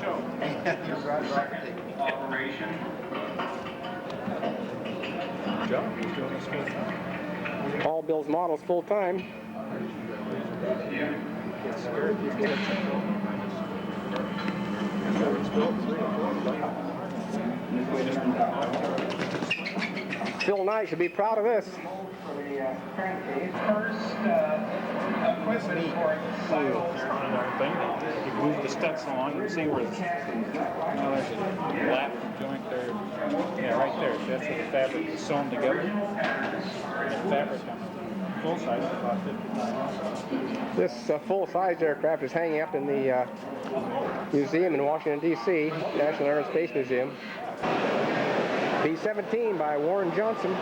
show. Second operation. Good job. He's doing this full time. All Bill's models full time. Get scared. These kids. Phil Knight should be proud of this. First equipment for cycles. You move the steps along and see where there's a lap joint there. Yeah, right there. That's where the fabric is sewn together. The fabric comes full size about 55. This full-size aircraft is hanging up in the museum in Washington, D.C., National Air and Space Museum. B-17 by Warren Johnson.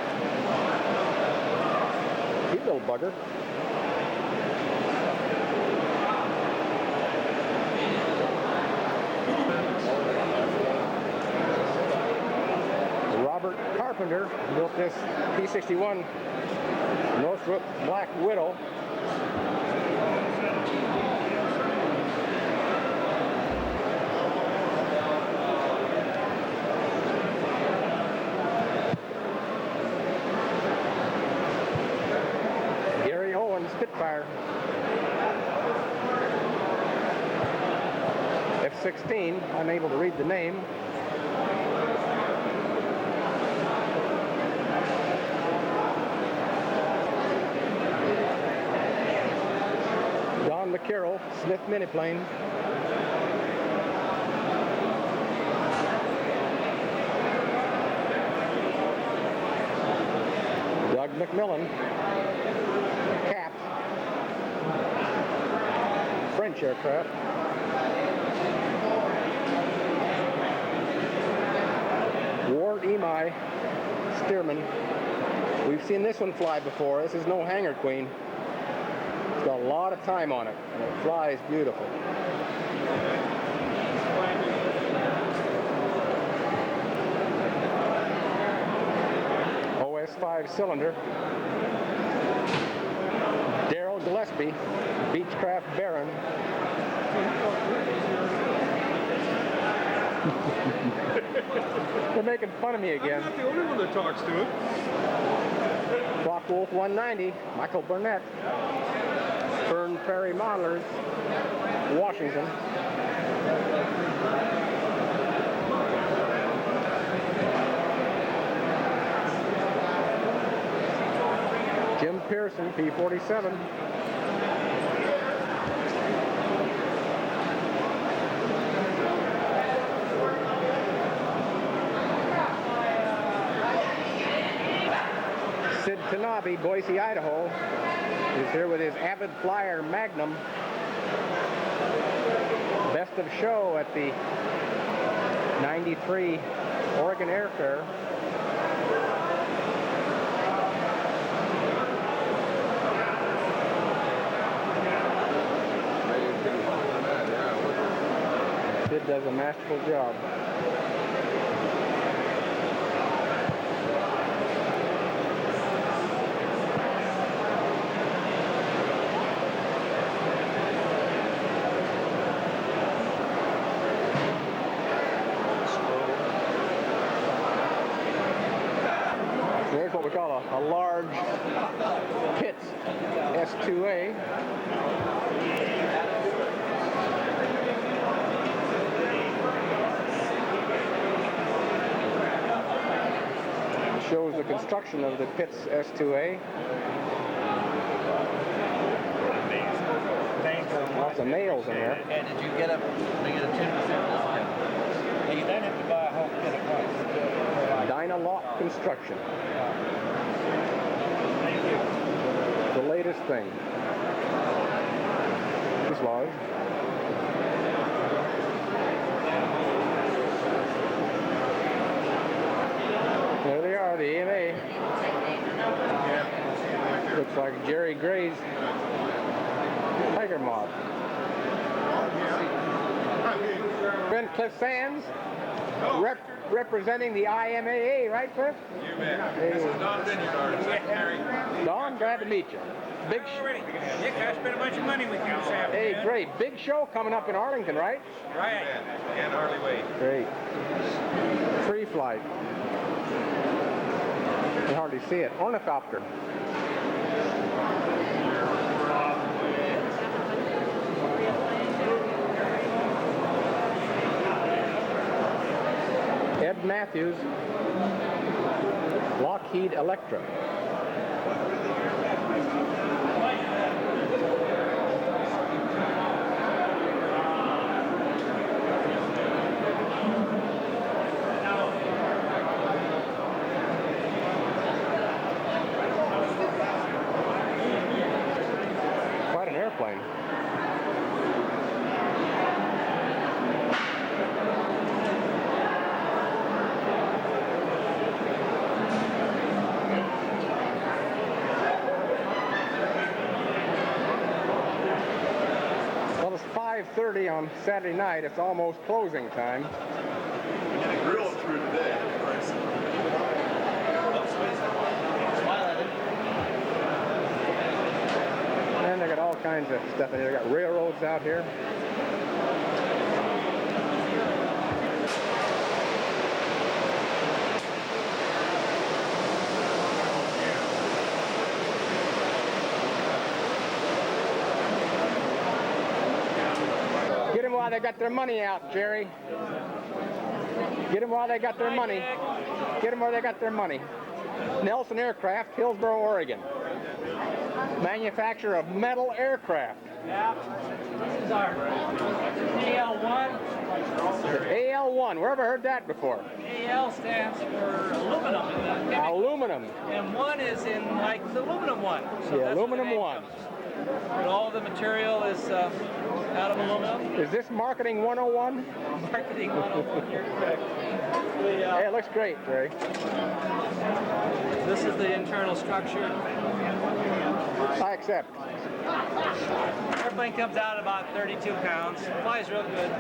Cute little bugger. Robert Carpenter built this P-61 Northrop Black Widow. Spitfire. F-16, unable to read the name. Don McCarroll, Smith Miniplane. Doug McMillan. French aircraft. Ward Emi, Stearman. We've seen this one fly before. This is no Hangar Queen. It's got a lot of time on it, and it flies beautiful. OS-5 cylinder. Daryl Gillespie, Beechcraft Baron. They're making fun of me again. I'm not the only one that talks to it. Clockwolf 190, Michael Burnett. Fern Prairie Modelers, Washington. Jim Pearson, P-47. Sid Tanabe, Boise, Idaho, is here with his Avid Flyer Magnum. Best of show at the 93 Oregon Air Fair. Sid does a masterful job. There's what we call a large Pitts S2A. Shows the construction of the Pitts S2A. Lots of nails in there. And did you get a 10% discount? You don't have to buy a whole kit at once. Dynalock Construction. The latest thing. Fuselage. There they are, the AMA. Looks like Jerry Gray's Tiger Moth. Friend Cliff Sands representing the IMAA, right, Cliff? You bet. This is Don Vineyard artist. Harry. Don, glad to meet you. Big Nick, I spent a bunch of money with you this afternoon. Hey, great. Big show coming up in Arlington, right? Right. And Harley Wade. Great. Free flight. You can hardly see it. Ornithopter. Ed Matthews, Lockheed Electra. Quite an airplane. Well, it's 5:30 on Saturday night. It's almost closing time. Grill through today. And they got all kinds of stuff in here. They got railroads out here. Get them while they got their money out, Jerry. Get them while they got their money. Get them while they got their money. Nelson Aircraft, Hillsboro, Oregon. Manufacturer of metal aircraft. Yeah. This is our AL1. AL1, where have I heard that before? AL stands for aluminum. Aluminum. And one is in like the aluminum one. So The that's aluminum where the name one. comes. But all the material is out of aluminum. Is this marketing 101? Marketing 101, you're correct. Hey, it looks great, Jerry. This is the internal structure. I accept. Airplane comes out about 32 pounds. Flies real good.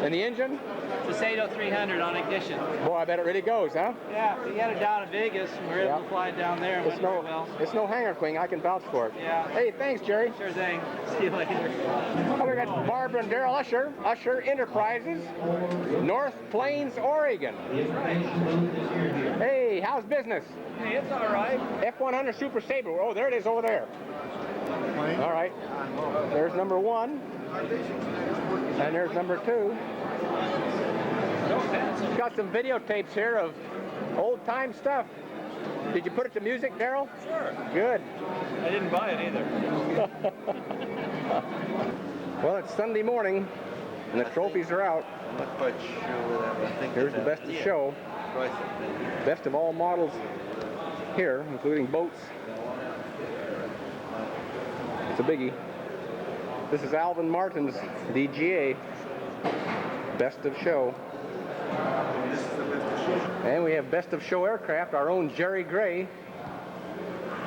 And the engine? It's a Sato 300 on ignition. Boy, I bet it really goes, huh? Yeah, we had it down in Vegas and we were able Yeah. to fly it down there and It's went very well. no hanger queen. I can vouch for it. Yeah. Hey, thanks, Jerry. Sure thing. See you later. Oh, we got Barbara and Daryl Usher, Usher Enterprises, North Plains, Oregon. Hey, how's business? Hey, it's all right. F-100 Super Sabre. Oh, there it is over there. All right. There's number 1. And there's number 2. Got some videotapes here of old-time stuff. Did you put it to music, Daryl? Sure. Good. I didn't buy it either. Well, it's Sunday morning, and the trophies are out. I'm not quite sure where that was. I think Here's the best of show. Best of all models here, including boats. It's a biggie. This is Alvin Martin's DGA. Best of show. And we have best of show aircraft, our own Jerry Gray,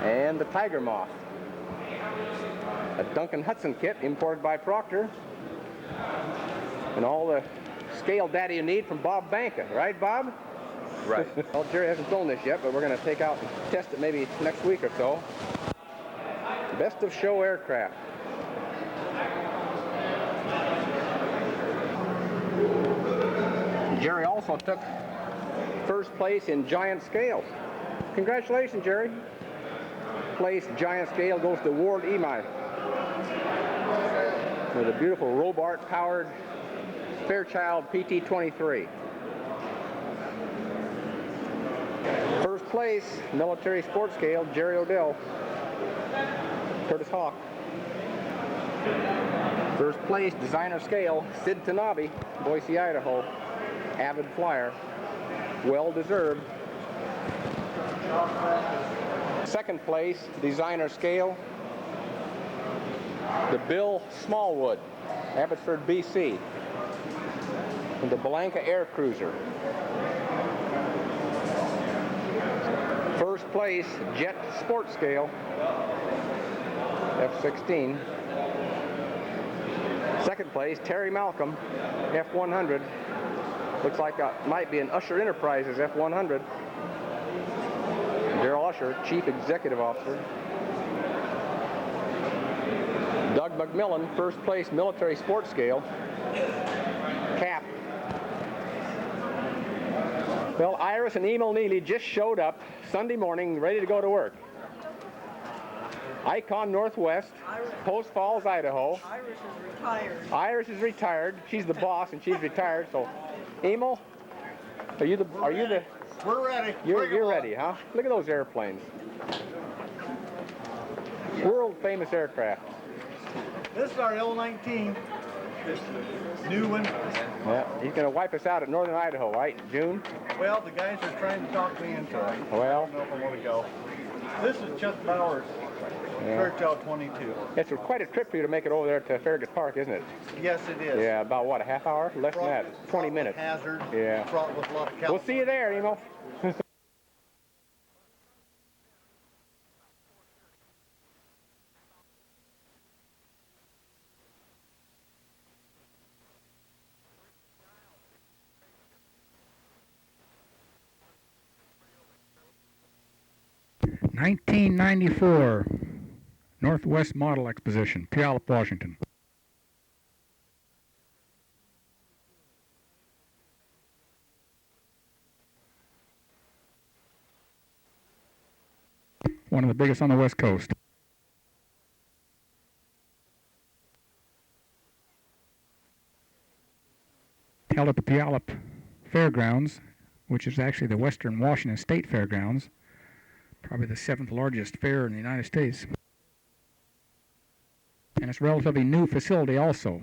and the Tiger Moth. A Duncan Hudson kit imported by Proctor. And all the scale data you need from Bob Banka, right, Bob? Right. Well, Jerry hasn't flown this yet, but we're going to take out and test it maybe next week or so. Best of show aircraft. Jerry also took first place in giant scales. Congratulations, Jerry. Place giant scale goes to Ward Emai with a beautiful Robart powered Fairchild PT-23. First place, military sports scale, Jerry Odell, Curtis Hawk. First place, designer scale, Sid Tanabe, Boise, Idaho, avid flyer, well deserved. Second place, designer scale, the Bill Smallwood, Abbotsford, BC, and the Blanca Air Cruiser. First place, Jet Sports Scale, F-16. Second place, Terry Malcolm, F-100, Looks like it might be an Usher Enterprises F-100. Darrell Usher, Chief Executive Officer. Doug McMillan, first place military sports scale. Cap. Well, Iris and Emil Neely just showed up Sunday morning, ready to go to work. Icon Northwest, Post Falls, Idaho. Iris is retired. Iris is retired. She's the boss, and she's retired. So, Emil, are you the? We're ready. You're ready, huh? Look at those airplanes. World famous aircraft. This is our L-19. New one. Yeah, he's gonna wipe us out at Northern Idaho, right? June. Well, the guys are trying to talk me into it. Well, I don't know if I want to go. This is Chuck Bowers, Fairchild 22. it's quite a trip for you to make it over there to Farragut Park, isn't it? Yes, it is. Yeah, about what, a half hour? Less than that, 20 minutes. Hazard. Yeah. Fraught with a lot of We'll see you there, Emil. (1994) Northwest Model Exposition, Puyallup, Washington. One of the biggest on the West Coast. Held at the Puyallup Fairgrounds, which is actually the Western Washington State Fairgrounds, probably the 7th largest fair in the United States. And it's a relatively new facility also.